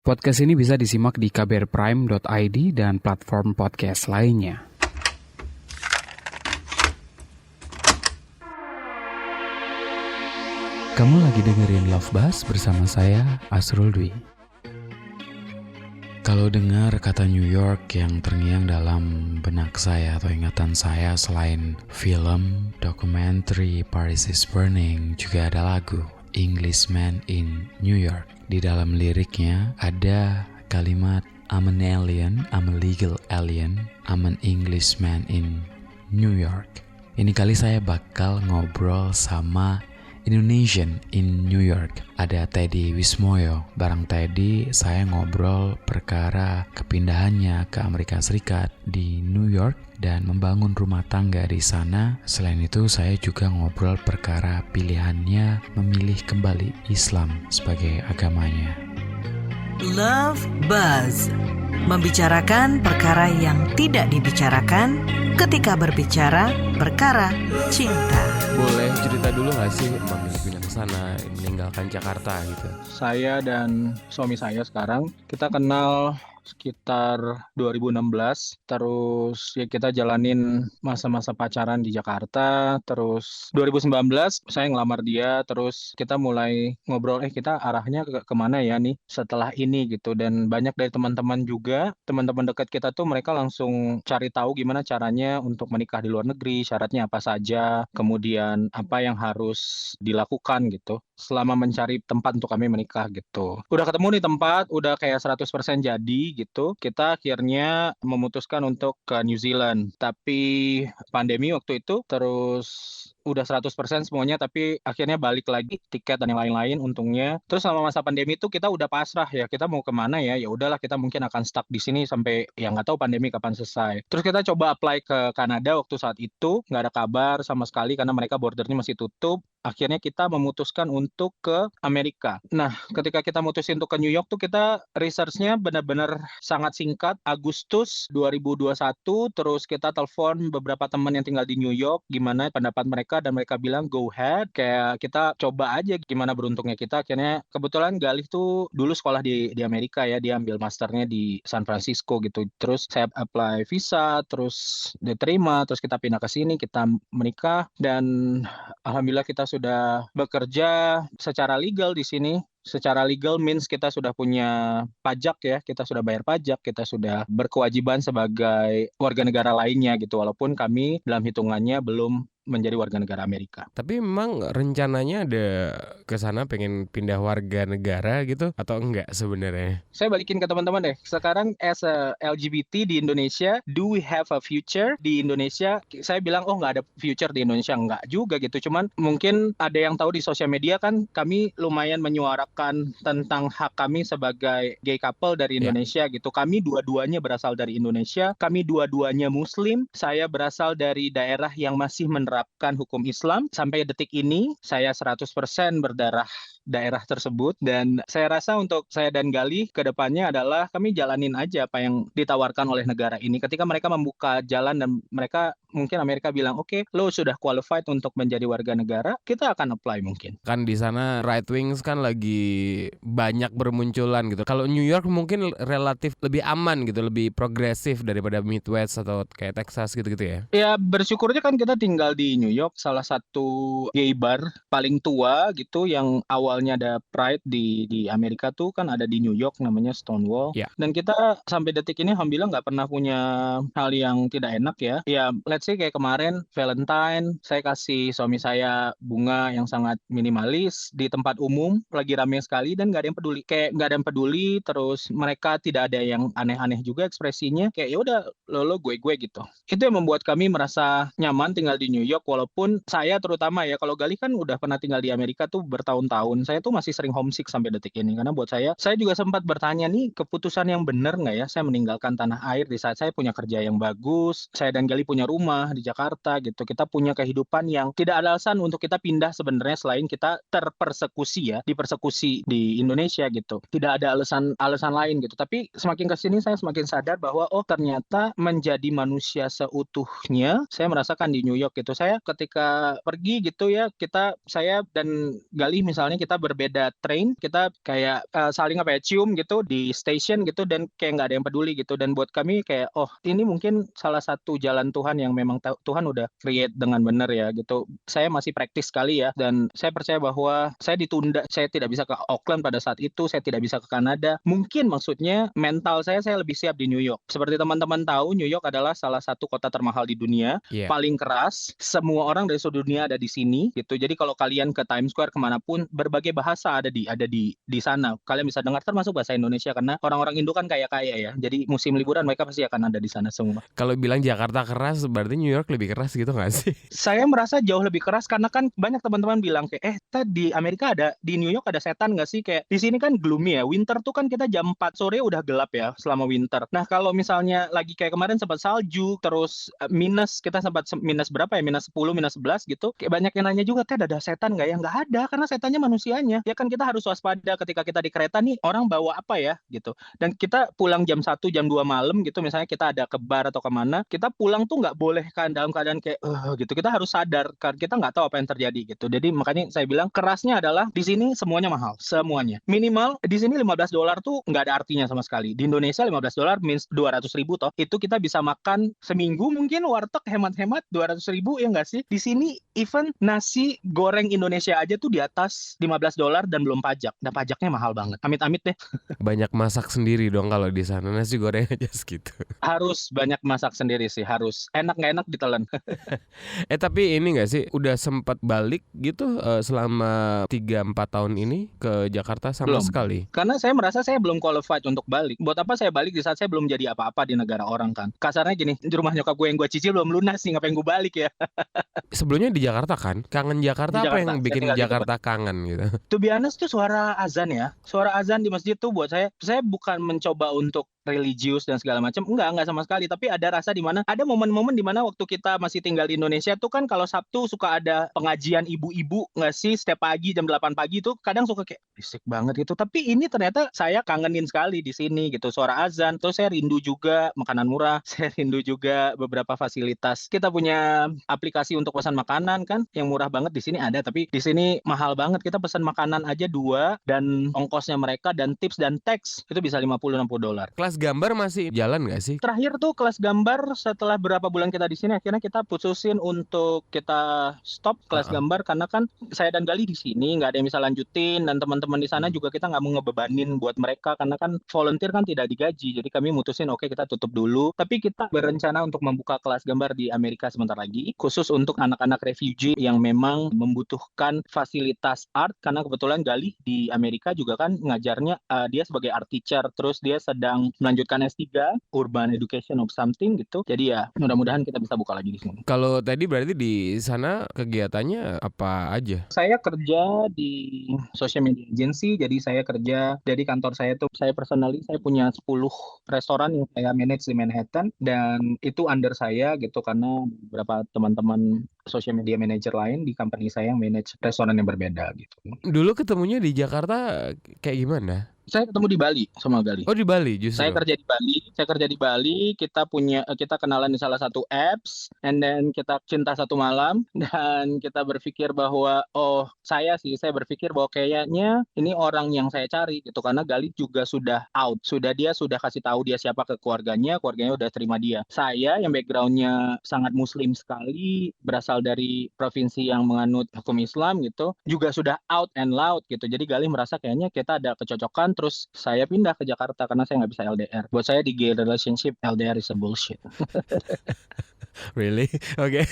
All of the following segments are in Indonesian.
Podcast ini bisa disimak di kbrprime.id dan platform podcast lainnya. Kamu lagi dengerin Love Buzz bersama saya, Asrul Dwi. Kalau dengar kata New York yang terngiang dalam benak saya atau ingatan saya selain film, dokumenter Paris is Burning, juga ada lagu Englishman in New York. Di dalam liriknya ada kalimat I'm an alien, I'm a legal alien, I'm an Englishman in New York. Ini kali saya bakal ngobrol sama Indonesian in New York. Ada Teddy Wismoyo. Bareng Teddy saya ngobrol perkara kepindahannya ke Amerika Serikat di New York dan membangun rumah tangga di sana. Selain itu saya juga ngobrol perkara pilihannya memilih kembali Islam sebagai agamanya. Love Buzz, membicarakan perkara yang tidak dibicarakan ketika berbicara perkara cinta. Boleh cerita dulu gak sih memilih pindah ke sana, meninggalkan Jakarta gitu? Saya dan suami saya sekarang, kita kenal sekitar 2016, terus ya kita jalanin masa-masa pacaran di Jakarta, terus 2019 saya ngelamar dia, terus kita mulai ngobrol, kita arahnya kemana ya nih setelah ini gitu, dan banyak dari teman-teman juga, teman-teman dekat kita tuh mereka langsung cari tahu gimana caranya untuk menikah di luar negeri, syaratnya apa saja, kemudian apa yang harus dilakukan gitu, selama mencari tempat untuk kami menikah gitu. Udah ketemu nih tempat, udah kayak 100% jadi gitu. Kita akhirnya memutuskan untuk ke New Zealand. Tapi pandemi waktu itu terus udah 100% semuanya, tapi akhirnya balik lagi tiket dan yang lain-lain untungnya. Terus selama masa pandemi itu kita udah pasrah ya, kita mau kemana ya? Ya udahlah, kita mungkin akan stuck di sini sampai ya nggak tahu pandemi kapan selesai. Terus kita coba apply ke Kanada waktu saat itu, nggak ada kabar sama sekali karena mereka bordernya masih tutup. Akhirnya kita memutuskan untuk ke Amerika. Nah, ketika kita mutusin untuk ke New York tuh kita research-nya benar-benar sangat singkat. Agustus 2021, terus kita telepon beberapa teman yang tinggal di New York, gimana pendapat mereka, dan mereka bilang go ahead, kayak kita coba aja gimana beruntungnya kita. Akhirnya kebetulan Galih tuh dulu sekolah di Amerika ya, dia ambil masternya di San Francisco gitu. Terus saya apply visa, terus diterima, terus kita pindah ke sini, kita menikah, dan alhamdulillah kita sudah bekerja secara legal di sini. Secara legal means kita sudah punya pajak ya, kita sudah bayar pajak, kita sudah berkewajiban sebagai warga negara lainnya gitu, walaupun kami dalam hitungannya belum menjadi warga negara Amerika. Tapi memang rencananya ada ke sana pengen pindah warga negara gitu atau enggak sebenarnya? Saya balikin ke teman-teman deh. Sekarang as a LGBT di Indonesia, do we have a future di Indonesia? Saya bilang nggak ada future di Indonesia, nggak juga gitu. Cuman mungkin ada yang tahu di sosial media kan kami lumayan menyuarakan tentang hak kami sebagai gay couple dari Indonesia gitu. Kami dua-duanya berasal dari Indonesia, kami dua-duanya Muslim. Saya berasal dari daerah yang masih menerapkan hukum Islam. Sampai detik ini saya 100% berdarah daerah tersebut, dan saya rasa untuk saya dan Galih ke depannya adalah kami jalanin aja apa yang ditawarkan oleh negara ini. Ketika mereka membuka jalan dan mereka mungkin Amerika bilang oke, lo sudah qualified untuk menjadi warga negara, kita akan apply mungkin. Kan di sana right wings kan lagi banyak bermunculan gitu. Kalau New York mungkin relatif lebih aman gitu, lebih progresif daripada Midwest atau kayak Texas gitu-gitu ya. Ya bersyukurnya kan kita tinggal di New York, salah satu gay bar paling tua gitu yang awalnya ada Pride di Amerika tuh kan ada di New York, namanya Stonewall. Ya. Dan kita sampai detik ini alhamdulillah nggak pernah punya hal yang tidak enak ya. Ya let's say kayak kemarin Valentine, saya kasih suami saya bunga yang sangat minimalis di tempat umum, lagi rame sekali dan nggak ada yang peduli. Kayak nggak ada yang peduli, terus mereka tidak ada yang aneh-aneh juga ekspresinya. Kayak ya udah lo gue gitu. Itu yang membuat kami merasa nyaman tinggal di New York, walaupun saya terutama ya, kalau Galih kan udah pernah tinggal di Amerika tuh bertahun-tahun. Saya tuh masih sering homesick sampai detik ini, karena buat saya juga sempat bertanya nih, keputusan yang benar nggak ya saya meninggalkan tanah air di saat saya punya kerja yang bagus, saya dan Galih punya rumah di Jakarta gitu, kita punya kehidupan yang tidak ada alasan untuk kita pindah sebenarnya selain kita terpersekusi ya, dipersekusi di Indonesia gitu. Tidak ada alasan lain gitu. Tapi semakin kesini saya semakin sadar bahwa ternyata menjadi manusia seutuhnya saya merasakan di New York gitu. Saya ketika pergi gitu ya, saya dan Galih misalnya kita kita berbeda train, kita kayak saling cium gitu di station gitu, dan kayak nggak ada yang peduli gitu. Dan buat kami kayak, oh ini mungkin salah satu jalan Tuhan yang memang Tuhan udah create dengan benar ya gitu. Saya masih praktis sekali ya, dan saya percaya bahwa saya ditunda, saya tidak bisa ke Auckland pada saat itu, saya tidak bisa ke Kanada. Mungkin maksudnya mental saya lebih siap di New York. Seperti teman-teman tahu, New York adalah salah satu kota termahal di dunia, Iya. paling keras, semua orang dari seluruh dunia ada di sini gitu. Jadi kalau kalian ke Times Square kemanapun, berbagai bahasa ada di sana. Kalian bisa dengar termasuk bahasa Indonesia, karena orang-orang Indo kan kaya-kaya ya. Jadi musim liburan mereka pasti akan ada di sana semua. Kalau bilang Jakarta keras, berarti New York lebih keras gitu nggak sih? Saya merasa jauh lebih keras karena kan banyak teman-teman bilang kayak, di Amerika di New York ada setan nggak sih? Kayak di sini kan gloomy ya. Winter tuh kan kita jam 4 sore udah gelap ya selama winter. Nah kalau misalnya lagi kayak kemarin sempat salju, terus minus, kita sempat minus berapa ya? Minus 10, minus 11 gitu. Kayak banyak yang nanya juga, ada setan nggak ya? Nggak ada, karena setannya manusianya. Ya kan kita harus waspada ketika kita di kereta nih, orang bawa apa ya gitu. Dan kita pulang jam 1, jam 2 malam gitu, misalnya kita ada ke bar atau kemana, kita pulang tuh nggak boleh kan dalam keadaan kayak gitu. Kita harus sadar kan kita nggak tahu apa yang terjadi gitu. Jadi makanya saya bilang kerasnya adalah di sini semuanya mahal, semuanya. Minimal di sini $15 tuh nggak ada artinya sama sekali. Di Indonesia $15 means 200.000 toh. Itu kita bisa makan seminggu mungkin warteg hemat-hemat 200.000 ya nggak sih? Di sini even nasi goreng Indonesia aja tuh di atas $15 dan belum pajak. Dan pajaknya mahal banget. Amit-amit deh. Banyak masak sendiri dong kalau di sana, nasi goreng aja segitu. Harus banyak masak sendiri sih, harus. Enak nggak enak ditelan. Tapi ini nggak sih, udah sempat balik gitu selama 3-4 tahun ini ke Jakarta sama Belum. sekali? Karena saya merasa saya belum qualified untuk balik. Buat apa saya balik di saat saya belum jadi apa-apa di negara orang kan. Kasarnya gini, di rumah nyokap gue yang gue cicil belum lunas nih, ngapain gue balik ya. Sebelumnya di Jakarta kan? Kangen Jakarta, Di apa Jakarta, yang saya bikin tinggal di Jakarta kangen gitu? To be honest tuh suara azan ya. Suara azan di masjid tuh buat saya bukan mencoba untuk religius dan segala macam, enggak sama sekali, tapi ada rasa di mana ada momen-momen di mana waktu kita masih tinggal di Indonesia tuh kan kalau Sabtu suka ada pengajian ibu-ibu nggak sih, setiap pagi jam 8 pagi tuh kadang suka kayak berisik banget gitu, tapi ini ternyata saya kangenin sekali di sini gitu, suara azan. Terus saya rindu juga makanan murah, saya rindu juga beberapa fasilitas. Kita punya aplikasi untuk pesan makanan kan yang murah banget, di sini ada, tapi di sini mahal banget. Kita pesan makanan aja 2 dan ongkosnya mereka dan tips dan tax itu bisa $50-60. Kelas gambar masih jalan nggak sih? Terakhir tuh kelas gambar setelah berapa bulan kita di sini, akhirnya kita putusin untuk kita stop kelas gambar karena kan saya dan Gali di sini nggak ada yang bisa lanjutin, dan teman-teman di sana juga kita nggak mau ngebebanin buat mereka karena kan volunteer kan tidak digaji. Jadi kami mutusin oke, kita tutup dulu. Tapi kita berencana untuk membuka kelas gambar di Amerika sebentar lagi, khusus untuk anak-anak refugee yang memang membutuhkan fasilitas art, karena kebetulan Gali di Amerika juga kan ngajarnya, dia sebagai art teacher, terus dia sedang melanjutkan S3 Urban Education of something gitu. Jadi ya mudah-mudahan kita bisa buka lagi di sini. Kalau tadi berarti di sana kegiatannya apa aja? Saya kerja di social media agency, jadi saya kerja dari kantor saya tuh, saya personally saya punya 10 restoran yang saya manage di Manhattan, dan itu under saya gitu karena beberapa teman-teman social media manager lain di company saya yang manage restoran yang berbeda gitu. Dulu ketemunya di Jakarta kayak gimana? Saya ketemu di Bali sama Gali. Oh, di Bali justru. Saya kerja di Bali, kita kenalan di salah satu apps, and then kita cinta satu malam, dan kita berpikir bahwa saya berpikir bahwa kayaknya ini orang yang saya cari gitu, karena Gali juga sudah out, dia sudah kasih tahu dia siapa ke keluarganya udah terima dia. Saya yang backgroundnya sangat muslim sekali, berasal dari provinsi yang menganut hukum Islam gitu, juga sudah out and loud gitu. Jadi Gali merasa kayaknya kita ada kecocokan. Terus saya pindah ke Jakarta karena saya nggak bisa LDR. Buat saya di gay relationship, LDR is a bullshit. Really? Oke.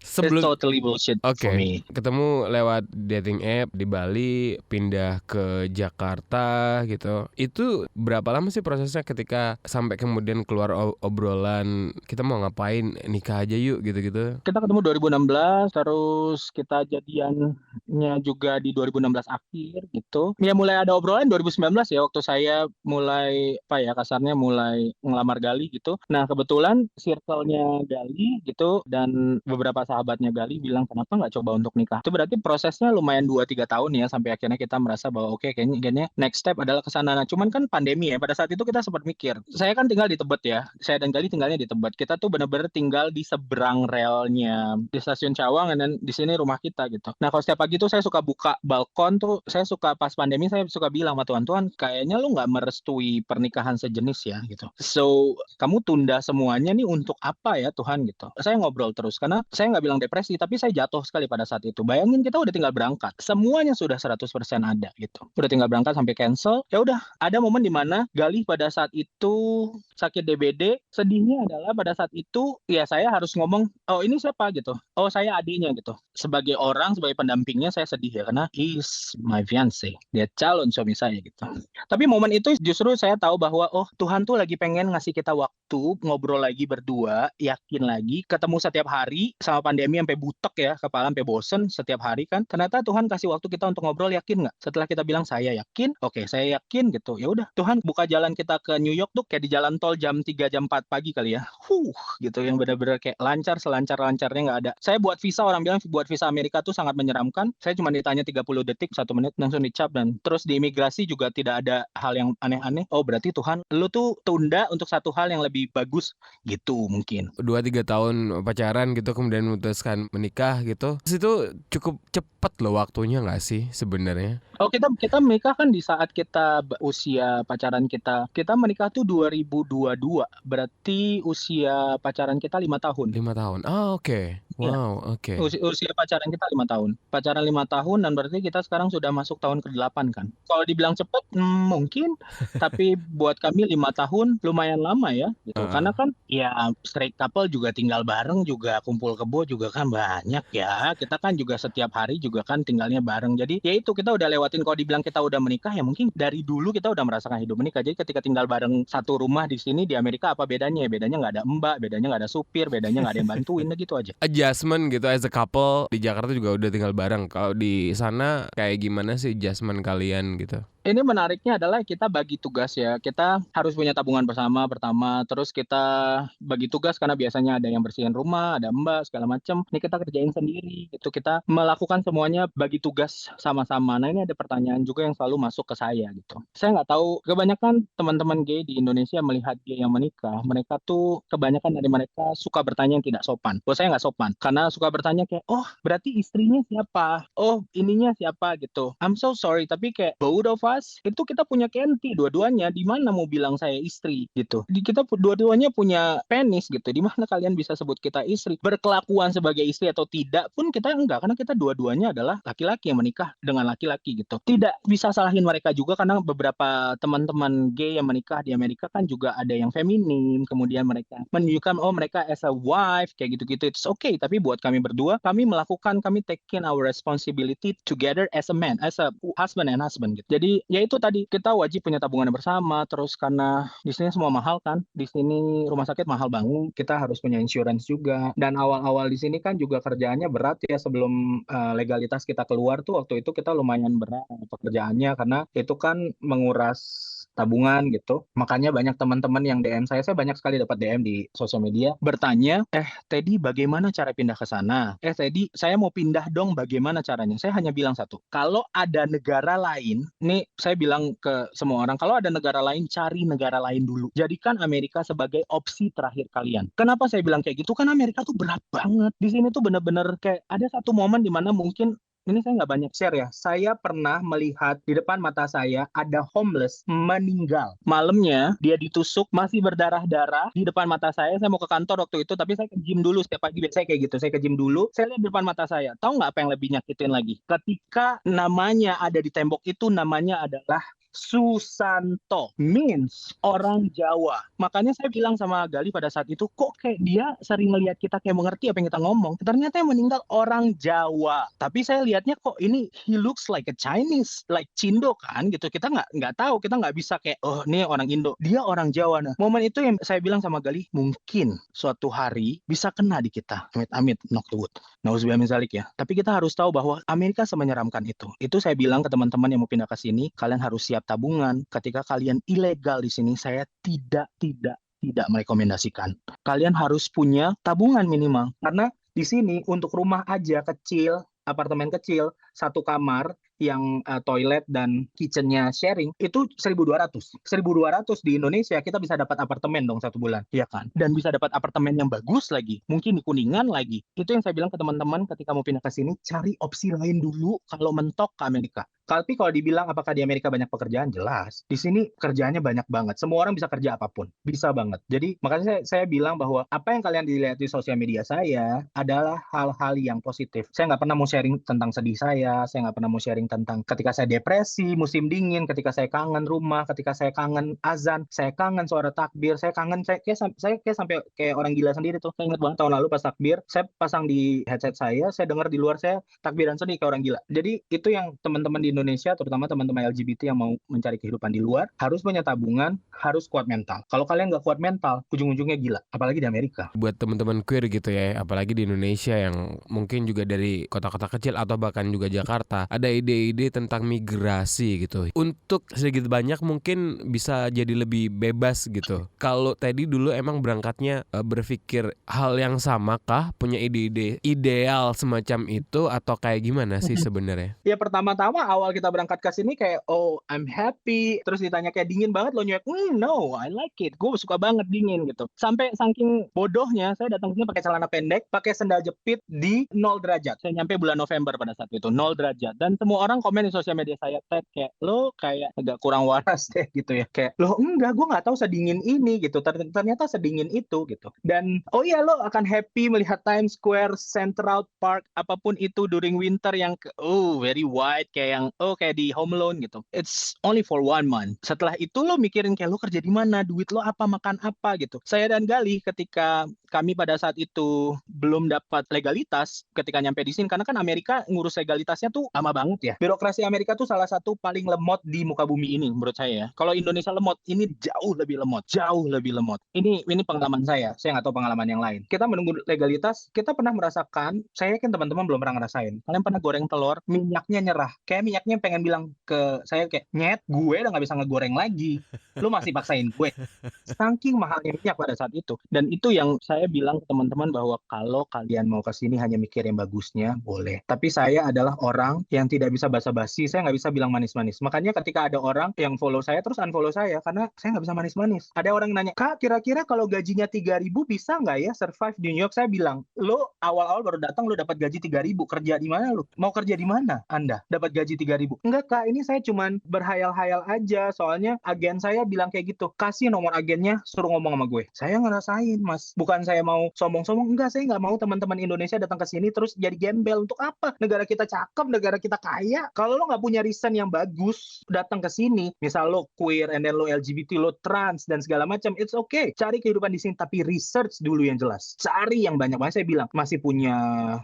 It's totally bullshit for me. Ketemu lewat dating app di Bali, pindah ke Jakarta gitu. Itu berapa lama sih prosesnya ketika sampai kemudian keluar obrolan kita mau ngapain, nikah aja yuk gitu-gitu? Kita ketemu 2016, terus kita jadiannya juga di 2016 akhir gitu. Ya mulai ada obrolan 2019 ya, waktu saya mulai kasarnya mulai ngelamar Gali gitu. Nah kebetulan circle-nya Gali gitu dan beberapa sahabatnya Gali bilang kenapa nggak coba untuk nikah. Itu berarti prosesnya lumayan 2-3 tahun ya sampai akhirnya kita merasa bahwa oke, kayaknya next step adalah ke sana. Nah, cuman kan pandemi ya. Pada saat itu kita sempat mikir. Saya kan tinggal di Tebet ya. Saya dan Gali tinggalnya di Tebet. Kita tuh bener-bener tinggal di seberang relnya di stasiun Cawang dan di sini rumah kita gitu. Nah, kalau setiap pagi tuh saya suka buka balkon tuh, saya suka pas pandemi saya suka bilang sama Tuhan, Tuhan kayaknya lu nggak merestui pernikahan sejenis ya gitu. So, kamu tunda semuanya nih untuk apa ya Tuhan gitu. Saya ngobrol terus karena saya nggak bilang depresi, tapi saya jatuh sekali pada saat itu. Bayangin kita udah tinggal berangkat, semuanya sudah 100% ada gitu. Udah tinggal berangkat sampai cancel. Ya udah, ada momen di mana Galih pada saat itu sakit DBD. Sedihnya adalah pada saat itu ya saya harus ngomong, oh ini siapa gitu. Oh saya adiknya gitu. Sebagai orang, sebagai pendampingnya saya sedih ya karena he's my fiance. Dia calon suami saya gitu. Tapi momen itu justru saya tahu bahwa oh Tuhan tuh lagi pengen ngasih kita waktu ngobrol lagi berdua, yakin lagi, ketemu setiap hari sama pandemi sampai butek ya, kepala sampai bosen setiap hari kan. Ternyata Tuhan kasih waktu kita untuk ngobrol, yakin nggak? Setelah kita bilang saya yakin, oke saya yakin gitu. Ya udah, Tuhan buka jalan kita ke New York tuh kayak di jalan tol jam 3 jam 4 pagi kali ya. Gitu yang benar-benar kayak lancar selancar-lancarnya nggak ada. Saya buat visa, orang bilang buat visa Amerika tuh sangat menyeramkan. Saya cuma ditanya 30 detik, 1 menit langsung dicap dan terus di imigrasi juga tidak ada hal yang aneh-aneh. Oh berarti Tuhan lu tuh tunda untuk satu hal yang lebih bagus gitu mungkin. 2-3 tahun pacaran gitu kemudian memutuskan menikah gitu. Terus itu cukup cepet loh waktunya nggak sih sebenarnya? Oh kita menikah kan di saat kita usia pacaran kita. Kita menikah tuh 2022. Berarti usia pacaran kita 5 tahun. 5 tahun. Ah oke. Iya. Wow, oke. Usia pacaran kita 5 tahun. Pacaran 5 tahun dan berarti kita sekarang sudah masuk tahun ke-8 kan. Kalau dibilang cepat mungkin, tapi buat kami 5 tahun lumayan lama ya gitu. Karena kan ya straight couple juga tinggal bareng juga kumpul kebo juga kan banyak ya. Kita kan juga setiap hari juga kan tinggalnya bareng. Jadi ya itu kita udah lewatin, kalau dibilang kita udah menikah ya mungkin dari dulu kita udah merasakan hidup menikah. Jadi ketika tinggal bareng satu rumah di sini di Amerika apa bedanya? Bedanya nggak ada mbak, bedanya nggak ada supir, bedanya nggak ada yang bantuin gitu aja. Adjustment gitu as a couple di Jakarta juga udah tinggal bareng. Kalau di sana kayak gimana sih adjustment kalian gitu? Ini menariknya adalah kita bagi tugas ya. Kita harus punya tabungan bersama pertama. Terus kita bagi tugas karena biasanya ada yang bersihin rumah, ada mbak, segala macam. Ini kita kerjain sendiri. Itu kita melakukan semuanya bagi tugas sama-sama. Nah ini ada pertanyaan juga yang selalu masuk ke saya gitu. Saya nggak tahu, kebanyakan teman-teman gay di Indonesia melihat gay yang menikah. Mereka tuh, kebanyakan dari mereka suka bertanya yang tidak sopan. Buat saya nggak sopan. Karena suka bertanya kayak, oh berarti istrinya siapa? Oh ininya siapa gitu. I'm so sorry, tapi kayak both of us itu kita punya kenti dua-duanya. Di mana mau bilang saya istri gitu? Kita dua-duanya punya penis gitu. Di mana kalian bisa sebut kita istri? Berkelakuan sebagai istri atau tidak pun kita enggak, karena kita dua-duanya adalah laki-laki yang menikah dengan laki-laki gitu. Tidak bisa salahin mereka juga karena beberapa teman-teman gay yang menikah di Amerika kan juga ada yang feminim, kemudian mereka menunjukkan oh mereka as a wife kayak gitu-gitu. It's okay, tapi buat kami berdua kami taking our responsibility together as a man, as a husband and husband gitu. Jadi ya itu tadi, kita wajib punya tabungan bersama. Terus karena di sini semua mahal kan, di sini rumah sakit mahal banget, kita harus punya insurance juga. Dan awal-awal di sini kan juga kerjaannya berat ya, sebelum legalitas kita keluar tuh waktu itu kita lumayan berat pekerjaannya karena itu kan menguras tabungan gitu. Makanya banyak teman-teman yang DM saya banyak sekali dapat DM di sosial media bertanya, Teddy bagaimana cara pindah ke sana? Teddy saya mau pindah dong, bagaimana caranya? Saya hanya bilang satu, kalau ada negara lain, nih saya bilang ke semua orang, kalau ada negara lain cari negara lain dulu. Jadikan Amerika sebagai opsi terakhir kalian. Kenapa saya bilang kayak gitu? Karena Amerika tuh berat banget. Di sini tuh bener-bener kayak ada satu momen di mana mungkin ini saya nggak banyak share ya. Saya pernah melihat di depan mata saya ada homeless meninggal. Malamnya dia ditusuk masih berdarah-darah di depan mata saya. Saya mau ke kantor waktu itu, tapi saya ke gym dulu setiap pagi. Biasanya kayak gitu. Saya ke gym dulu. Saya lihat di depan mata saya. Tahu nggak apa yang lebih nyakitin lagi? Ketika namanya ada di tembok itu, namanya adalah Susanto, means orang Jawa. Makanya saya bilang sama Gali pada saat itu, kok kayak dia sering ngelihat kita kayak mengerti apa yang kita ngomong. Ternyata yang meninggal orang Jawa. Tapi saya lihatnya kok ini he looks like a Chinese, like Cindo kan gitu. Kita nggak tahu, kita nggak bisa kayak oh ini orang Indo, dia orang Jawa. Nah momen itu yang saya bilang sama Gali, mungkin suatu hari bisa kena di kita. Amit-amit, knock the wood. Nauzubillah min dzalik ya. Tapi kita harus tahu bahwa Amerika semenyeramkan itu. Itu saya bilang ke teman-teman yang mau pindah ke sini, kalian harus siap tabungan. Ketika kalian ilegal di sini, saya tidak merekomendasikan. Kalian harus punya tabungan minimal. Karena Di sini untuk rumah aja kecil, apartemen kecil, satu kamar yang toilet dan kitchen-nya sharing itu 1.200. 1.200 di Indonesia kita bisa dapat apartemen dong 1 bulan, ya kan? Dan bisa dapat apartemen yang bagus lagi, mungkin di Kuningan lagi. Itu yang saya bilang ke teman-teman ketika mau pindah ke sini, cari opsi lain dulu kalau mentok ke Amerika. Tapi kalau dibilang apakah di Amerika banyak pekerjaan, jelas. Di sini kerjaannya banyak banget. Semua orang bisa kerja apapun. Bisa banget. Jadi makanya saya bilang bahwa apa yang kalian dilihat di sosial media saya adalah hal-hal yang positif. Saya nggak pernah mau sharing tentang sedih saya nggak pernah mau sharing tentang ketika saya depresi, musim dingin, ketika saya kangen rumah, ketika saya kangen azan, saya kangen suara takbir, saya kayak sampai kayak orang gila sendiri tuh. Saya ingat banget tahun lalu pas takbir, saya pasang di headset saya dengar di luar saya takbiran sendiri kayak orang gila. Jadi itu yang teman-teman di Indonesia, terutama teman-teman LGBT yang mau mencari kehidupan di luar, harus punya tabungan, harus kuat mental. Kalau kalian nggak kuat mental, ujung-ujungnya gila. Apalagi di Amerika. Buat teman-teman queer gitu ya, apalagi di Indonesia yang mungkin juga dari kota-kota kecil atau bahkan juga Jakarta, ada ide-ide tentang migrasi gitu. Untuk sedikit banyak mungkin bisa jadi lebih bebas gitu. Kalau Teddy dulu emang berangkatnya berpikir hal yang sama kah? Punya ide-ide ideal semacam itu atau kayak gimana sih sebenarnya? Ya pertama-tama awal kita berangkat ke sini kayak, oh I'm happy. Terus ditanya kayak dingin banget lo New York. No, I like it. Gue suka banget dingin gitu. Sampai saking bodohnya, saya datang ke sini pakai celana pendek, pakai sendal jepit di 0 derajat. Saya nyampe bulan November pada saat itu, 0 derajat. Dan semua orang komen di sosial media saya, Ted, kayak lo kayak agak kurang waras deh gitu ya. Kayak, lo enggak, gue nggak tahu sedingin ini gitu. Ternyata sedingin itu gitu. Dan, oh iya lo akan happy melihat Times Square, Central Park, apapun itu during winter yang, very white, kayak di Home Alone gitu. It's only for 1 month. Setelah itu lo mikirin kayak lo kerja di mana, duit lo apa, makan apa gitu. Saya dan Galih ketika kami pada saat itu belum dapat legalitas ketika nyampe di sini, karena kan Amerika ngurus legalitasnya tuh lama banget ya. Birokrasi Amerika tuh salah satu paling lemot di muka bumi ini menurut saya ya. Kalau Indonesia lemot, ini jauh lebih lemot, jauh lebih lemot. Ini pengalaman saya nggak tahu pengalaman yang lain. Kita menunggu legalitas, kita pernah merasakan, saya yakin teman-teman belum pernah ngerasain. Kalian pernah goreng telur, minyaknya nyerah. Kayak minyaknya pengen bilang ke saya kayak, nyet, gue udah nggak bisa ngegoreng lagi. Lu masih paksain gue. Saking mahalnya minyak pada saat itu. Dan itu yang saya bilang ke teman-teman bahwa kalau kalian mau ke sini hanya mikir yang bagusnya, boleh. Tapi saya adalah orang yang tidak bisa basa-basi, saya nggak bisa bilang manis-manis. Makanya ketika ada orang yang follow saya terus unfollow saya, karena saya nggak bisa manis-manis. Ada orang nanya, Kak, kira-kira kalau gajinya 3.000 bisa nggak ya survive di New York? Saya bilang, lo awal-awal baru datang, lo dapat gaji 3.000, kerja di mana lo? Mau kerja di mana Anda dapat gaji 3.000? Enggak, Kak, ini saya cuman berhayal-hayal aja, soalnya agen saya bilang kayak gitu, kasih nomor agennya, suruh ngomong sama gue. Saya ngerasain, Mas. Bukan saya mau sombong-sombong, enggak, saya nggak mau teman-teman Indonesia datang ke sini terus jadi gembel. Untuk apa? Negara kita cakep, negara kita kaya. Kalau lo nggak punya reason yang bagus datang ke sini, misal lo queer, and then lo LGBT, lo trans, dan segala macam, it's okay. Cari kehidupan di sini, tapi research dulu yang jelas. Cari yang banyak. Makanya saya bilang, masih punya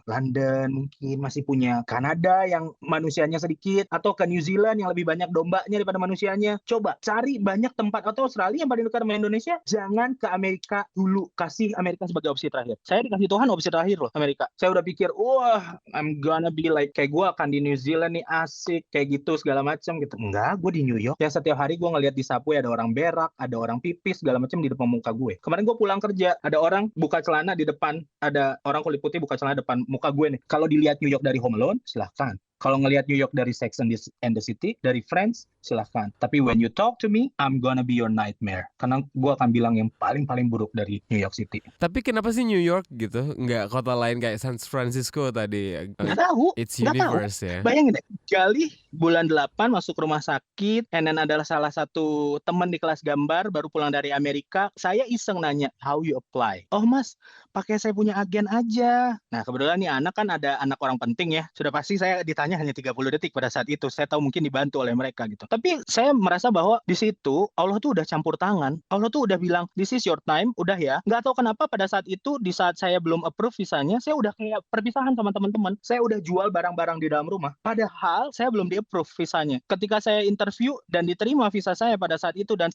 London mungkin, masih punya Kanada yang manusianya sedikit, atau ke New Zealand yang lebih banyak dombanya daripada manusianya. Coba cari banyak tempat, atau Australia yang paling dekat sama Indonesia. Jangan ke Amerika dulu. Kasih Amerika sebagai opsi terakhir. Saya dikasih Tuhan opsi terakhir loh, Amerika. Saya udah pikir, wah, I'm gonna be like, kayak gue akan di New Zealand nih, asik, kayak gitu, segala macam gitu. Enggak, gue di New York. Yang setiap hari gue ngeliat di subway ada orang berak, ada orang pipis, segala macam di depan muka gue. Kemarin gue pulang kerja, ada orang buka celana di depan, ada orang kulit putih buka celana depan muka gue nih. Kalau dilihat New York dari Home Alone, silahkan. Kalau ngelihat New York dari Sex and the City, dari Friends, silahkan. Tapi when you talk to me, I'm gonna be your nightmare. Karena gue akan bilang yang paling buruh dari New York City. Tapi kenapa sih New York gitu? Nggak kota lain kayak San Francisco tadi? Nggak tahu. It's Nggak universe tahu. ya. Bayangin deh, Galih bulan 8 masuk rumah sakit, and then adalah salah satu teman di kelas gambar, baru pulang dari Amerika. Saya iseng nanya, how you apply? Oh mas, pakai saya punya agen aja. Nah kebetulan nih anak kan ada anak orang penting ya. Sudah pasti saya ditanya hanya 30 detik pada saat itu. Saya tahu mungkin dibantu oleh mereka gitu. Tapi saya merasa bahwa di situ Allah tuh udah campur tangan. Allah tuh udah bilang, this is your time, udah ya. Nggak tahu kenapa pada saat itu, di saat saya belum approve visanya, saya udah kayak perpisahan sama teman-teman. Saya udah jual barang-barang di dalam rumah. Padahal saya belum di approve visanya. Ketika saya interview dan diterima visa saya pada saat itu, dan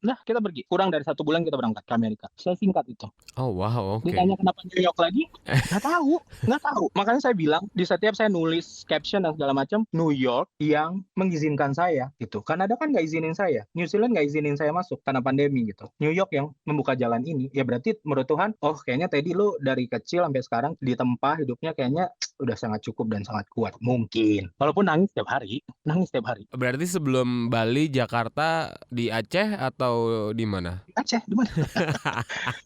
Nah, kita pergi. Kurang dari 1 bulan kita berangkat ke Amerika. Saya singkat itu. Oh wow, oke. Ditanya kenapa New York lagi? Nggak tahu, nggak tahu. Makanya saya bilang di setiap saya nulis caption dan segala macam, New York yang mengizinkan saya gitu. Kanada kan nggak izinin saya, New Zealand nggak izinin saya masuk karena pandemi gitu. New York yang membuka jalan ini, ya berarti menurut Tuhan, oh kayaknya Teddy lu dari kecil sampai sekarang di tempat hidupnya kayaknya udah sangat cukup dan sangat kuat. Mungkin. Walaupun nangis setiap hari. Berarti sebelum Bali, Jakarta, di Aceh atau di mana? Aceh, di mana?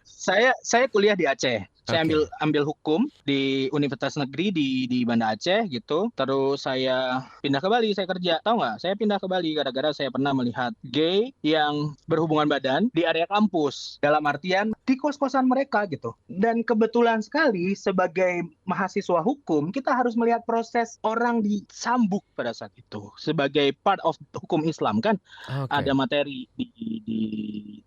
Saya kuliah di Aceh. Saya ambil hukum di Universitas Negeri di Banda Aceh gitu. Terus saya pindah ke Bali, saya kerja. Tahu nggak? Saya pindah ke Bali gara-gara saya pernah melihat gay yang berhubungan badan di area kampus. Dalam artian di kos-kosan mereka gitu. Dan kebetulan sekali sebagai mahasiswa hukum, kita harus melihat proses orang disambuk pada saat itu. Sebagai part of hukum Islam kan. Ada materi di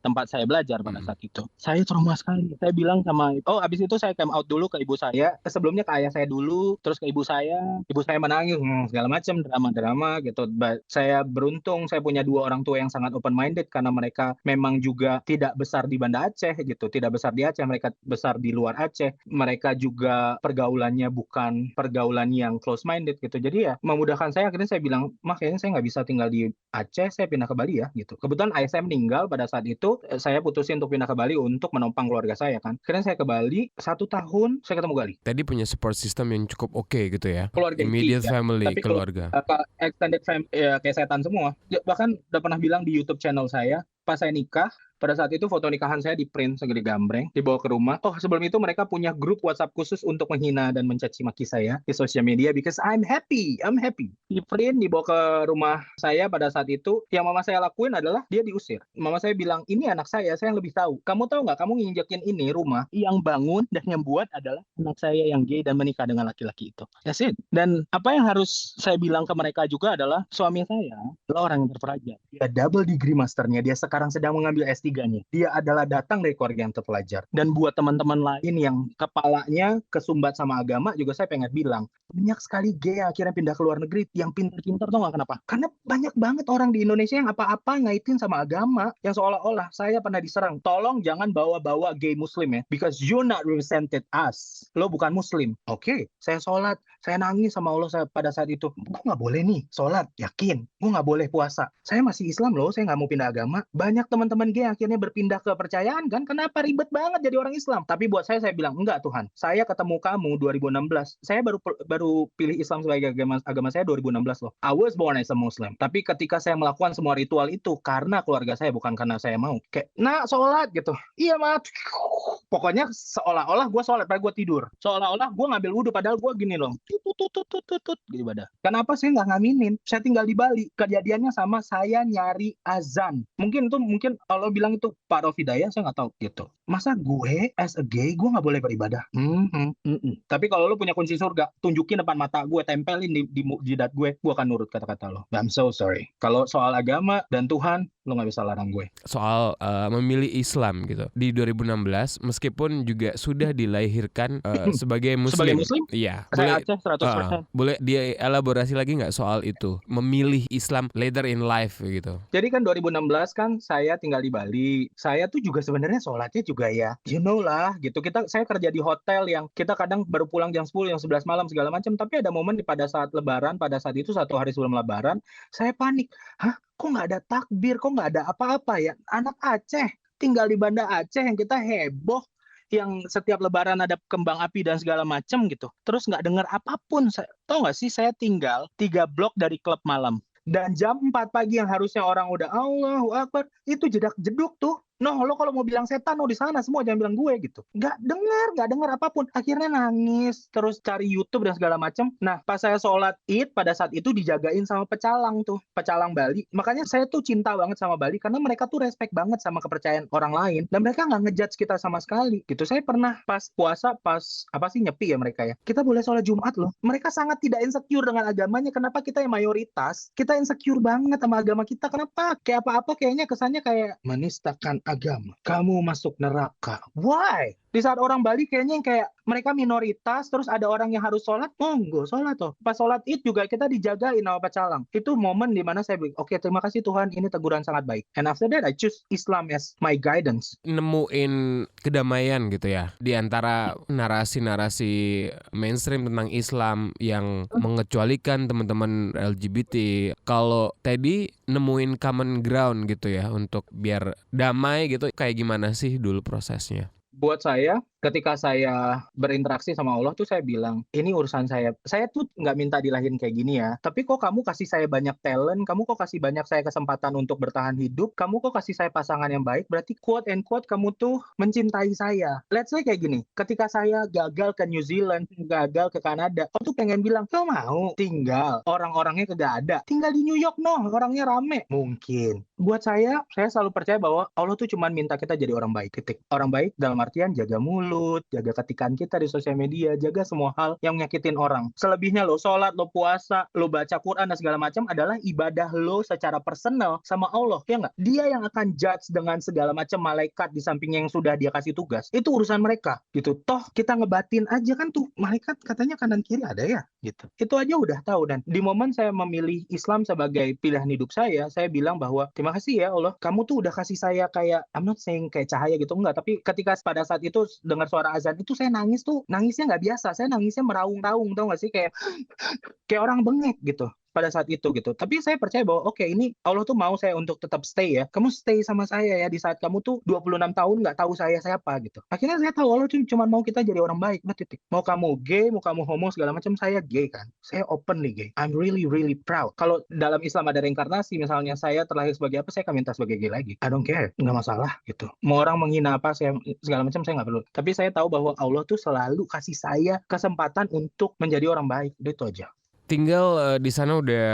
tempat saya belajar pada saat itu. Saya trauma sekali. Saya bilang sama, abis itu saya come out dulu ke ibu saya. Sebelumnya ke ayah saya dulu, terus ke ibu saya. Ibu saya menangis, segala macam drama-drama gitu. Saya beruntung, saya punya 2 orang tua yang sangat open-minded karena mereka memang juga tidak besar di Banda Aceh gitu. Tidak besar di Aceh, mereka besar di luar Aceh. Mereka juga pergaulannya bukan pergaulan yang close-minded gitu. Jadi ya memudahkan saya. Akhirnya saya bilang, mah kayaknya saya nggak bisa tinggal di Aceh, saya pindah ke Bali ya gitu. Kebetulan ayah saya meninggal pada saat itu, saya putusin untuk pindah ke Bali untuk menopang keluarga saya kan. Akhirnya saya ke Bali, 1 tahun saya ketemu Gali. Tadi punya support system yang cukup oke gitu ya. Keluarga Immediate inti, family, tapi keluarga. Extended family ya, kayak setan semua. Bahkan udah pernah bilang di YouTube channel saya, pas saya nikah, pada saat itu foto nikahan saya di print segede gambreng, dibawa ke rumah. Oh, sebelum itu mereka punya grup WhatsApp khusus untuk menghina dan mencaci maki saya di sosial media because I'm happy. Di print, dibawa ke rumah saya pada saat itu. Yang mama saya lakuin adalah dia diusir. Mama saya bilang, ini anak saya yang lebih tahu. Kamu tahu nggak, kamu nginjekin ini rumah, yang bangun dan yang buat adalah anak saya yang gay dan menikah dengan laki-laki itu. That's it. Dan apa yang harus saya bilang ke mereka juga adalah, suami saya adalah orang yang terpelajar. Dia double degree masternya, dia sekarang sedang mengambil S3. Dia adalah datang dari keluarga yang terpelajar. Dan buat teman-teman lain yang kepalanya kesumbat sama agama, juga saya pengen bilang, banyak sekali gay yang akhirnya pindah ke luar negeri yang pintar-pintar. Tau nggak kenapa? Karena banyak banget orang di Indonesia yang apa-apa ngaitin sama agama, yang seolah-olah saya pernah diserang. Tolong jangan bawa-bawa gay muslim ya, because you not represented us. Lo bukan muslim. Oke, saya sholat, saya nangis sama Allah pada saat itu. Gue nggak boleh nih sholat, yakin. Gue nggak boleh puasa. Saya masih Islam loh, saya nggak mau pindah agama. Banyak teman-teman gay yang akhirnya berpindah ke kepercayaan kan, kenapa ribet banget jadi orang Islam. Tapi buat saya bilang, enggak Tuhan, saya ketemu kamu 2016, saya baru pilih Islam sebagai agama saya 2016 loh. I was born as a Muslim. Tapi ketika saya melakukan semua ritual itu karena keluarga saya, bukan karena saya mau. Kayak, sholat gitu. Iya mat. Pokoknya seolah-olah gue sholat, padahal gue tidur. Seolah-olah gue ngambil wudhu, padahal gue gini loh. Tutut gitu ibadah. Kenapa saya nggak ngaminin? Saya tinggal di Bali. Kejadiannya sama, saya nyari azan. Mungkin Allah bilang itu part of hidayah, saya nggak tahu gitu. Masa gue as a gay gue nggak boleh beribadah? Tapi kalau lo punya kunci surga, tunjukin depan mata gue, tempelin di jidat gue akan nurut kata-kata lo. I'm so sorry. Kalau soal agama dan Tuhan, lo nggak bisa larang gue. Soal memilih Islam gitu di 2016, meskipun juga sudah dilahirkan sebagai Muslim. Sebagai Muslim? Iya. Saya Aceh 100%. Boleh dia elaborasi lagi nggak soal itu? Memilih Islam later in life gitu. Jadi kan 2016 kan saya tinggal di Bali. Saya tuh juga sebenarnya sholatnya juga ya, you know lah gitu. Saya kerja di hotel yang kita kadang baru pulang jam 10, jam 11 malam segala macam. Tapi ada momen pada saat Lebaran, pada saat itu 1 hari sebelum Lebaran, saya panik. Hah? Kok nggak ada takbir? Kok nggak ada apa-apa ya? Anak Aceh, tinggal di Banda Aceh yang kita heboh, yang setiap Lebaran ada kembang api dan segala macam gitu. Terus nggak dengar apapun. Tahu nggak sih, saya tinggal 3 blok dari klub malam. Dan jam 4 pagi yang harusnya orang udah Allahu Akbar, itu jedak-jeduk tuh. Lo kalau mau bilang setan, di sana semua jangan bilang gue gitu. Nggak dengar apapun. Akhirnya nangis, terus cari YouTube dan segala macam. Nah, pas saya sholat Id, pada saat itu dijagain sama pecalang tuh, pecalang Bali. Makanya saya tuh cinta banget sama Bali, karena mereka tuh respect banget sama kepercayaan orang lain. Dan mereka nggak ngejudge kita sama sekali gitu. Saya pernah pas puasa, nyepi ya mereka ya. Kita boleh sholat Jumat loh. Mereka sangat tidak insecure dengan agamanya. Kenapa kita yang mayoritas, kita insecure banget sama agama kita. Kenapa? Kayak apa-apa kayaknya kesannya kayak menistakan agama, kamu masuk neraka. Why? Di saat orang Bali kayaknya yang kayak mereka minoritas, terus ada orang yang harus sholat, monggo sholat toh. Pas sholat Id juga kita dijagain sama pecalang. Itu momen dimana saya bilang, oke, terima kasih Tuhan, ini teguran sangat baik. And after that I choose Islam as my guidance. Nemuin kedamaian gitu ya di antara narasi-narasi mainstream tentang Islam yang mengecualikan teman-teman LGBT. Kalau Teddy nemuin common ground gitu ya untuk biar damai gitu, kayak gimana sih dulu prosesnya? Buat saya, ketika saya berinteraksi sama Allah tuh saya bilang, ini urusan saya. Saya tuh nggak minta dilahirin kayak gini ya. Tapi kok kamu kasih saya banyak talent, kamu kok kasih banyak saya kesempatan untuk bertahan hidup, kamu kok kasih saya pasangan yang baik, berarti quote and quote kamu tuh mencintai saya. Let's say kayak gini, ketika saya gagal ke New Zealand, gagal ke Kanada, aku tuh pengen bilang, lo mau tinggal, orang-orangnya kagak ada. Tinggal di New York orangnya rame. Mungkin. Buat saya selalu percaya bahwa Allah tuh cuma minta kita jadi orang baik, titik. Orang baik dalam artian jaga mulut, jaga ketikan kita di sosial media, jaga semua hal yang nyakitin orang. Selebihnya lo sholat, lo puasa, lo baca Quran dan segala macam adalah ibadah lo secara personal sama Allah, ya nggak? Dia yang akan judge dengan segala macam malaikat di sampingnya yang sudah dia kasih tugas. Itu urusan mereka, gitu. Toh kita ngebatin aja kan tuh malaikat katanya kanan kiri ada ya, gitu. Itu aja udah tahu. Dan di momen saya memilih Islam sebagai pilihan hidup saya bilang bahwa terima kasih ya Allah, kamu tuh udah kasih saya kayak, I'm not saying kayak cahaya gitu, enggak, tapi ketika pada saat itu dengar suara azan itu saya nangis tuh, nangisnya nggak biasa, saya nangisnya meraung-raung, tau nggak sih, kayak orang bengek gitu pada saat itu gitu. Tapi saya percaya bahwa oke, ini Allah tuh mau saya untuk tetap stay ya. Kamu stay sama saya ya di saat kamu tuh 26 tahun nggak tahu saya siapa gitu. Akhirnya saya tahu Allah tuh cuma mau kita jadi orang baik, titik. Mau kamu gay, mau kamu homo segala macam, saya gay kan. Saya openly gay. I'm really really proud. Kalau dalam Islam ada reinkarnasi, misalnya saya terlahir sebagai apa, saya akan minta sebagai gay lagi. I don't care, nggak masalah gitu. Mau orang menghina apa, saya segala macam saya nggak perlu. Tapi saya tahu bahwa Allah tuh selalu kasih saya kesempatan untuk menjadi orang baik. Itu aja. Tinggal di sana udah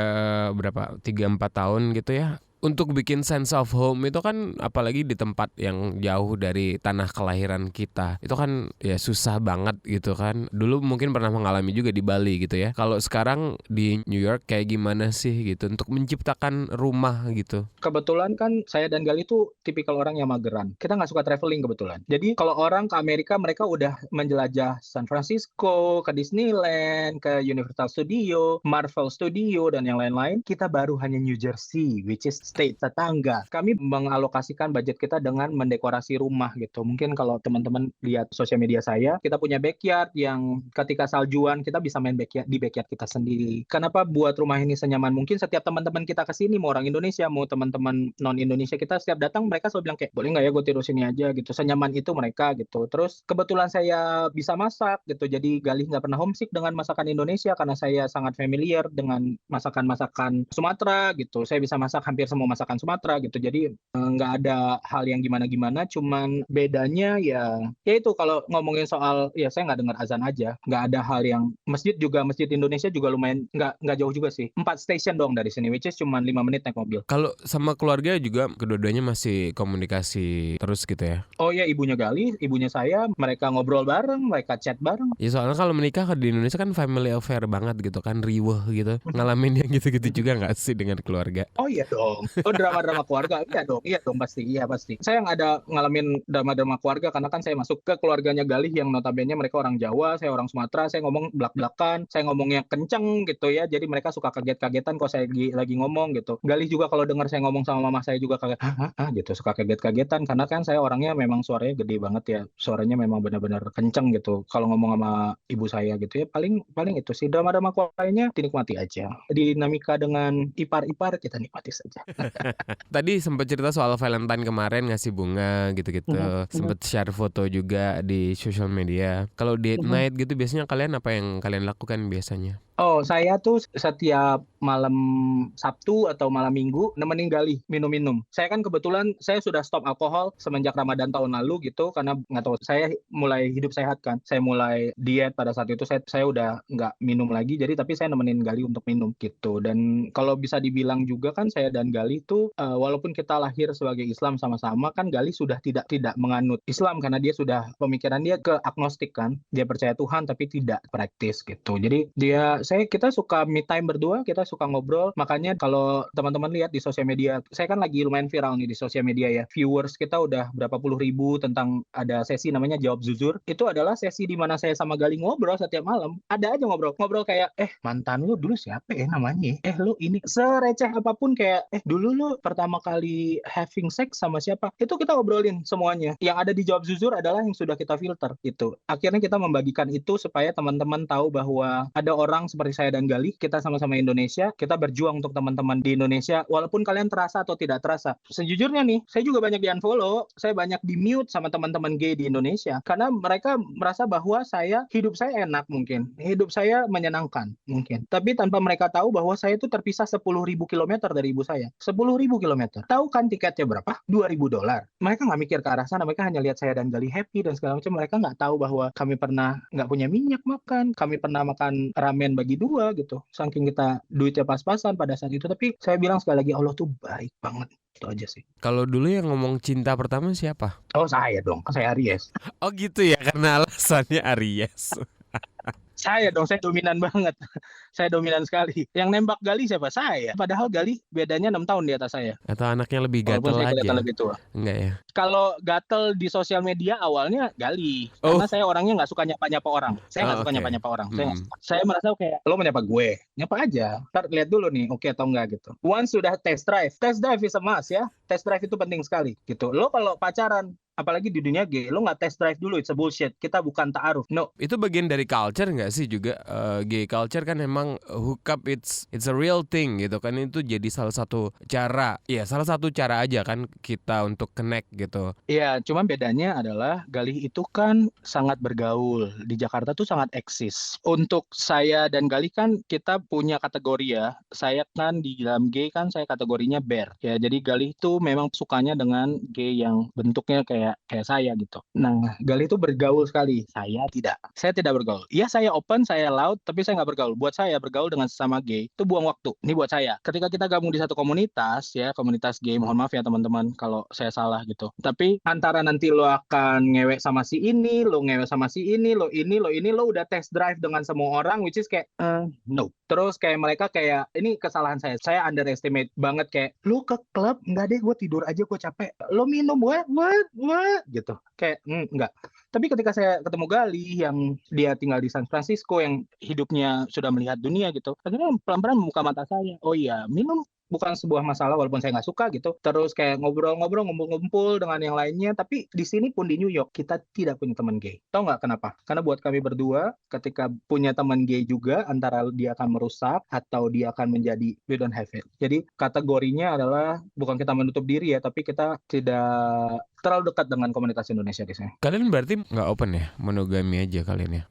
berapa? 3-4 tahun gitu ya. Untuk bikin sense of home itu kan, apalagi di tempat yang jauh dari tanah kelahiran kita, itu kan ya susah banget gitu kan. Dulu mungkin pernah mengalami juga di Bali gitu ya. Kalau sekarang di New York kayak gimana sih gitu untuk menciptakan rumah gitu? Kebetulan kan saya dan Gali tuh tipikal orang yang mageran. Kita nggak suka traveling kebetulan. Jadi kalau orang ke Amerika, mereka udah menjelajah San Francisco, ke Disneyland, ke Universal Studio, Marvel Studio, dan yang lain-lain. Kita baru hanya New Jersey, which is state tetangga. Kami mengalokasikan budget kita dengan mendekorasi rumah gitu. Mungkin kalau teman-teman lihat sosial media saya, kita punya backyard yang ketika saljuan kita bisa main di backyard kita sendiri. Kenapa buat rumah ini senyaman mungkin? Setiap teman-teman kita kesini, mau orang Indonesia, mau teman-teman non-Indonesia, kita setiap datang mereka selalu bilang kayak, boleh nggak ya gue tidur sini aja gitu. Senyaman itu mereka gitu. Terus kebetulan saya bisa masak gitu. Jadi Galih nggak pernah homesick dengan masakan Indonesia karena saya sangat familiar dengan masakan-masakan Sumatera gitu. Saya bisa masak hampir semua masakan Sumatera gitu. Jadi nggak ada hal yang gimana-gimana, cuman bedanya ya itu kalau ngomongin soal, ya saya nggak dengar azan aja. Nggak ada hal yang masjid Indonesia juga lumayan nggak jauh juga sih. 4 station doang dari sini, which is cuman 5 menit naik mobil. Kalau sama keluarga juga kedua-duanya masih komunikasi terus gitu ya? Oh ya, ibunya Gali, ibunya saya, mereka ngobrol bareng, mereka chat bareng. Ya soalnya kalau menikah di Indonesia kan family affair banget gitu kan, riweh gitu. Ngalamin yang gitu-gitu juga nggak sih dengan keluarga? Oh iya dong. Oh, drama-drama keluarga, iya dong pasti. Saya nggak ada ngalamin drama-drama keluarga karena kan saya masuk ke keluarganya Galih yang notabene mereka orang Jawa, saya orang Sumatera, saya ngomong belak-belakan, saya ngomongnya kenceng gitu ya, jadi mereka suka kaget-kagetan kalau saya lagi ngomong gitu. Galih juga kalau dengar saya ngomong sama mama saya juga kaget, gitu, suka kaget-kagetan karena kan saya orangnya memang suaranya gede banget ya, suaranya memang benar-benar kenceng gitu kalau ngomong sama ibu saya gitu ya. Paling itu sih, drama-drama keluarganya dinikmati aja. Dinamika dengan ipar-ipar kita nikmati saja. Tadi sempat cerita soal Valentine kemarin ngasih bunga gitu-gitu. Sempat share foto juga di social media. Kalau date night gitu biasanya kalian apa yang kalian lakukan biasanya? Oh, saya tuh setiap malam Sabtu atau malam Minggu nemenin Galih minum-minum. Saya kan kebetulan saya sudah stop alkohol semenjak Ramadan tahun lalu gitu, karena nggak tahu, saya mulai hidup sehat kan. Saya mulai diet pada saat itu, saya udah nggak minum lagi. Jadi tapi saya nemenin Galih untuk minum gitu. Dan kalau bisa dibilang juga kan saya dan Galih tuh walaupun kita lahir sebagai Islam sama-sama, kan Galih sudah tidak menganut Islam karena dia sudah pemikiran dia ke agnostik kan. Dia percaya Tuhan tapi tidak praktis gitu. Jadi dia Kita suka me time berdua, kita suka ngobrol. Makanya kalau teman-teman lihat di sosial media, saya kan lagi lumayan viral nih di sosial media ya. Viewers kita udah berapa puluh ribu tentang ada sesi namanya Jawab Jujur. Itu adalah sesi di mana saya sama Gali ngobrol setiap malam. Ada aja ngobrol kayak, mantan lu dulu siapa ya namanya? Lu ini sereceh apapun kayak, dulu lu pertama kali having sex sama siapa? Itu kita obrolin semuanya. Yang ada di Jawab Jujur adalah yang sudah kita filter gitu. Akhirnya kita membagikan itu supaya teman-teman tahu bahwa ada orang seperti saya dan Gali, kita sama-sama Indonesia, kita berjuang untuk teman-teman di Indonesia, walaupun kalian terasa atau tidak terasa. Sejujurnya nih, saya juga banyak di-unfollow, saya banyak di-mute sama teman-teman gay di Indonesia, karena mereka merasa bahwa hidup saya enak mungkin, hidup saya menyenangkan mungkin. Tapi tanpa mereka tahu bahwa saya itu terpisah 10.000 kilometer dari ibu saya. 10.000 kilometer. Tahu kan tiketnya berapa? $2.000. Mereka nggak mikir ke arah sana, mereka hanya lihat saya dan Gali happy dan segala macam. Mereka nggak tahu bahwa kami pernah nggak punya minyak makan, kami pernah makan ramen bagi dua gitu. Saking kita duitnya pas-pasan pada saat itu. Tapi saya bilang sekali lagi, Allah tuh baik banget. Itu aja sih. Kalau dulu yang ngomong cinta pertama siapa? Oh saya dong, saya Aries. Oh gitu ya, karena alasannya Aries. Saya dong, saya dominan banget. Saya dominan sekali. Yang nembak Gali siapa? Saya. Padahal Gali bedanya 6 tahun di atas saya. Atau anaknya lebih Walaupun gatel saya kelihatan aja? lebih tua. Enggak ya? Kalau gatel di sosial media awalnya Gali. Oh. Karena saya orangnya nggak suka nyapa-nyapa orang. Saya nggak suka oke. nyapa-nyapa orang. Saya merasa kayak, lo menyapa gue. Nyapa aja. Ntar lihat dulu nih, oke atau enggak gitu. Once sudah test drive. Test drive is a must ya. Test drive itu penting sekali gitu. Lo kalau pacaran, apalagi di dunia gay, lo nggak test drive dulu, it's a bullshit. Kita bukan ta'aruf. No. Itu bagian dari culture nggak sih juga? Gay culture kan emang hookup it's a real thing gitu kan. Itu jadi salah satu cara. Ya salah satu cara aja kan kita untuk connect gitu. Iya, cuma bedanya adalah Galih itu kan sangat bergaul. Di Jakarta tuh sangat eksis. Untuk saya dan Galih kan kita punya kategori ya. Saya kan di dalam gay kan saya kategorinya bear. Ya, jadi Galih tuh memang sukanya dengan gay yang bentuknya kayak saya gitu. Nah, Galih itu bergaul sekali. Saya tidak. Saya tidak bergaul. Iya, saya open, saya loud, tapi saya nggak bergaul. Buat saya bergaul dengan sesama gay itu buang waktu. Ini buat saya. Ketika kita gabung di satu komunitas ya, komunitas gay, mohon maaf ya teman-teman kalau saya salah gitu. Tapi antara nanti lo akan ngewek sama si ini, lo ngewek sama si ini, lo udah test drive dengan semua orang, which is kayak no. Terus kayak mereka kayak, ini kesalahan saya underestimate banget kayak, lo ke klub? Enggak deh, gue tidur aja, gue capek. Lo minum, what? Gitu. Kayak, enggak. Tapi ketika saya ketemu Gali yang dia tinggal di San Francisco, yang hidupnya sudah melihat dunia gitu, akhirnya pelan-pelan membuka mata saya. Oh iya, minum bukan sebuah masalah walaupun saya nggak suka gitu. Terus kayak ngobrol-ngobrol, ngumpul-ngumpul dengan yang lainnya. Tapi di sini pun di New York kita tidak punya teman gay. Tahu nggak kenapa? Karena buat kami berdua ketika punya teman gay juga antara dia akan merusak atau dia akan menjadi we don't have it. Jadi kategorinya adalah bukan kita menutup diri ya, tapi kita tidak terlalu dekat dengan komunitas Indonesia di sini. Kalian berarti nggak open ya? Monogami aja kalian ya?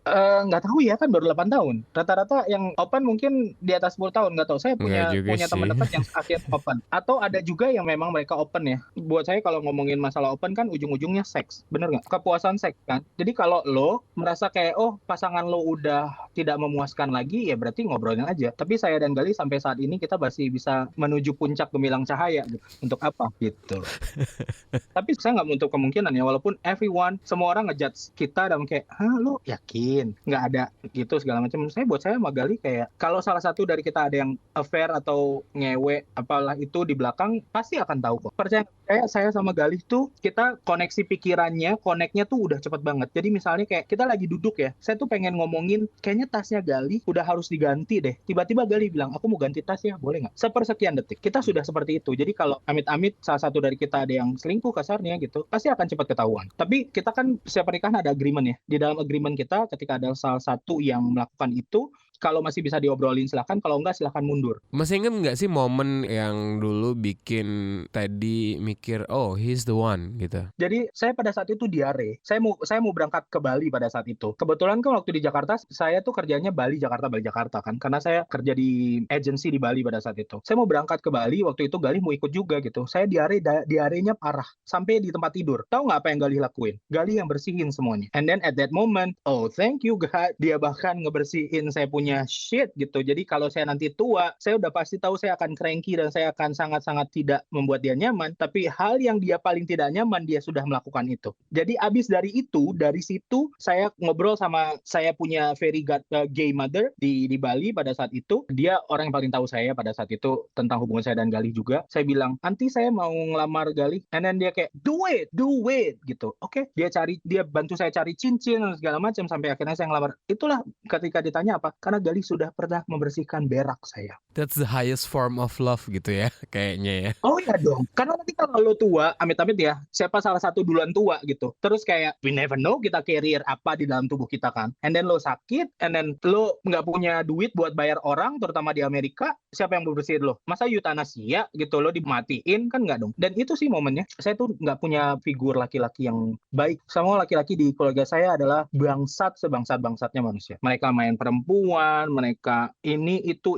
Nggak tahu ya, kan baru 8 tahun. Rata-rata yang open mungkin di atas 10 tahun. Nggak tahu. Saya punya teman dekat yang akhir open. Atau ada juga yang memang mereka open ya. Buat saya kalau ngomongin masalah open kan ujung-ujungnya seks. Bener nggak? Kepuasan seks kan. Jadi kalau lo merasa kayak, pasangan lo udah tidak memuaskan lagi, ya berarti ngobrolin aja. Tapi saya dan Gali sampai saat ini kita masih bisa menuju puncak gemilang cahaya gitu. Untuk apa? Gitu. Tapi saya nggak menutup kemungkinan ya, walaupun semua orang ngejudge kita dan kayak, lo yakin nggak ada gitu segala macam. Buat saya sama Gali kayak, kalau salah satu dari kita ada yang affair atau ngewe apalah itu di belakang, pasti akan tahu kok. Percaya saya sama Gali tuh kita koneksi pikirannya, connect-nya tuh udah cepet banget. Jadi misalnya kayak kita lagi duduk ya, saya tuh pengen ngomongin kayaknya tasnya Gali udah harus diganti deh. Tiba-tiba Gali bilang, aku mau ganti tas ya, boleh nggak? Sepersekian detik. Kita sudah seperti itu. Jadi kalau amit-amit salah satu dari kita ada yang selingkuh kasarnya gitu, pasti akan cepat ketahuan. Tapi kita kan setiap pernikahan ada agreement ya. Di dalam agreement kita ketika ada salah satu yang melakukan itu, kalau masih bisa diobrolin silahkan, kalau enggak silahkan mundur. Masih ingat nggak sih momen yang dulu bikin Teddy mikir, oh he's the one gitu? Jadi saya pada saat itu diare. Saya mau berangkat ke Bali pada saat itu. Kebetulan kan waktu di Jakarta, saya tuh kerjanya Bali Jakarta kan. Karena saya kerja di agency di Bali pada saat itu. Saya mau berangkat ke Bali, waktu itu Gali mau ikut juga gitu. Saya diarenya parah. Sampai di tempat tidur. Tahu nggak apa yang Gali lakuin? Gali yang bersihin semuanya. And then at that moment, oh thank you God, dia bahkan ngebersihin saya punya punya shit gitu. Jadi kalau saya nanti tua, saya udah pasti tahu saya akan cranky dan saya akan sangat-sangat tidak membuat dia nyaman. Tapi hal yang dia paling tidak nyaman, dia sudah melakukan itu. Jadi abis dari situ saya ngobrol sama saya punya very gay mother di Bali pada saat itu. Dia orang yang paling tahu saya pada saat itu tentang hubungan saya dan Galih juga. Saya bilang, "Anti, saya mau ngelamar Galih." And then dia kayak, do it gitu. Oke, dia bantu saya cari cincin dan segala macam sampai akhirnya saya ngelamar. Itulah ketika ditanya apa? Karena Galih sudah pernah membersihkan berak saya. That's the highest form of love gitu ya, kayaknya ya. Oh iya dong, karena nanti kalau lo tua, amit-amit ya, siapa salah satu duluan tua gitu. Terus kayak, we never know kita carrier apa di dalam tubuh kita kan. And then lo sakit, and then lo nggak punya duit buat bayar orang, terutama di Amerika, siapa yang berbersihin lo? Masa eutanasia gitu, lo dimatiin? Kan nggak dong. Dan itu sih momennya, saya tuh nggak punya figur laki-laki yang baik. Semua laki-laki di keluarga saya adalah bangsat sebangsat-bangsatnya manusia. Mereka main perempuan, mereka ini itu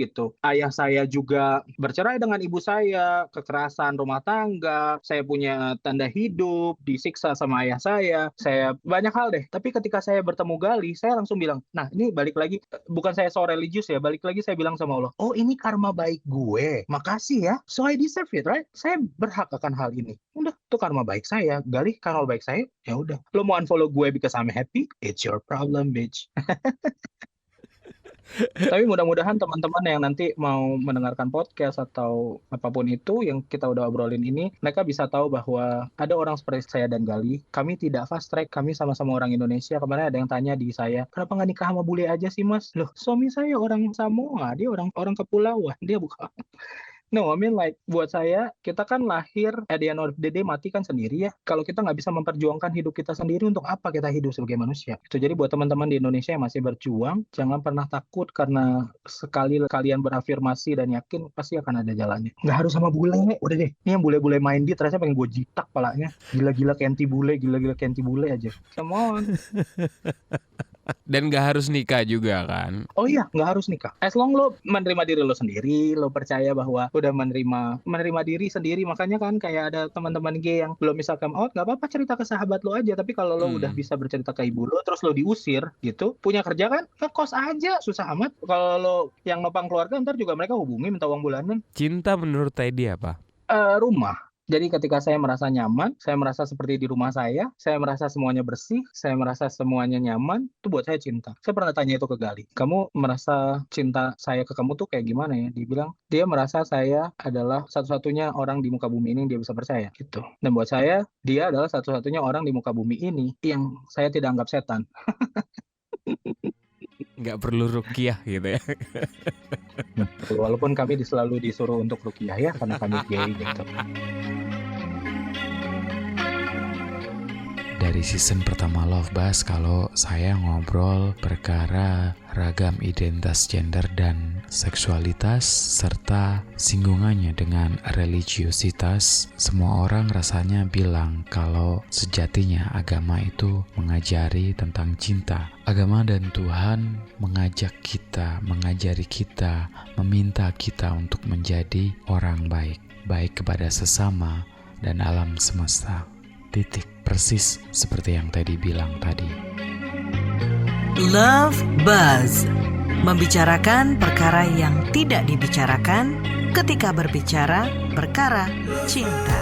gitu. Ayah saya juga bercerai dengan ibu saya, kekerasan rumah tangga, saya punya tanda hidup, disiksa sama ayah saya banyak hal deh. Tapi ketika saya bertemu Galih, saya langsung bilang, nah ini balik lagi, bukan saya so religius ya, balik lagi saya bilang sama Allah, oh ini karma baik gue, makasih ya, so I deserve it, right? Saya berhak akan hal ini. Udah, itu karma baik saya. Galih, karma baik saya, ya udah. Lo mau unfollow gue because I'm happy? It's your problem, bitch. Tapi mudah-mudahan teman-teman yang nanti mau mendengarkan podcast atau apapun itu yang kita udah obrolin ini, mereka bisa tahu bahwa ada orang seperti saya dan Galih. Kami tidak fast track, kami sama-sama orang Indonesia. Kemarin ada yang tanya di saya, kenapa nggak nikah sama bule aja sih mas? Loh, suami saya orang Samoa, dia orang kepulauan, dia bukan. No, I mean like buat saya, kita kan lahir at the end of the day mati kan sendiri ya. Kalau kita nggak bisa memperjuangkan hidup kita sendiri, untuk apa kita hidup sebagai manusia? Itu jadi buat teman-teman di Indonesia yang masih berjuang, jangan pernah takut karena sekali kalian berafirmasi dan yakin pasti akan ada jalannya. Nggak harus sama bule, udah deh. Ini yang bule-bule main di ternyata pengen gue jitak palanya. Gila-gila kenti bule aja. Come on. Dan gak harus nikah juga kan? Oh iya, nggak harus nikah. As long lo menerima diri lo sendiri, lo percaya bahwa udah menerima diri sendiri. Makanya kan kayak ada teman-teman gay yang belum bisa come out, nggak apa-apa cerita ke sahabat lo aja. Tapi kalau lo udah bisa bercerita ke ibu lo, terus lo diusir gitu, punya kerja kan, ngekos aja, susah amat. Kalau lo yang nopang keluarga, ntar juga mereka hubungi minta uang bulanan. Cinta menurut Teddy apa? Rumah. Jadi ketika saya merasa nyaman, saya merasa seperti di rumah saya merasa semuanya bersih, saya merasa semuanya nyaman, itu buat saya cinta. Saya pernah tanya itu ke Galih, kamu merasa cinta saya ke kamu tuh kayak gimana ya? Dibilang, dia merasa saya adalah satu-satunya orang di muka bumi ini yang dia bisa percaya, gitu. Dan buat saya, dia adalah satu-satunya orang di muka bumi ini yang saya tidak anggap setan. Nggak perlu ruqyah gitu ya. Walaupun kami selalu disuruh untuk ruqyah ya, karena kami gay gitu. Dari season pertama Love Buzz, kalau saya ngobrol perkara ragam identitas gender dan seksualitas serta singgungannya dengan religiositas, semua orang rasanya bilang kalau sejatinya agama itu mengajari tentang cinta. Agama dan Tuhan mengajak kita, mengajari kita, meminta kita untuk menjadi orang baik, baik kepada sesama dan alam semesta. Titik. Persis seperti yang Teddy bilang tadi. Love Buzz, membicarakan perkara yang tidak dibicarakan ketika berbicara perkara cinta.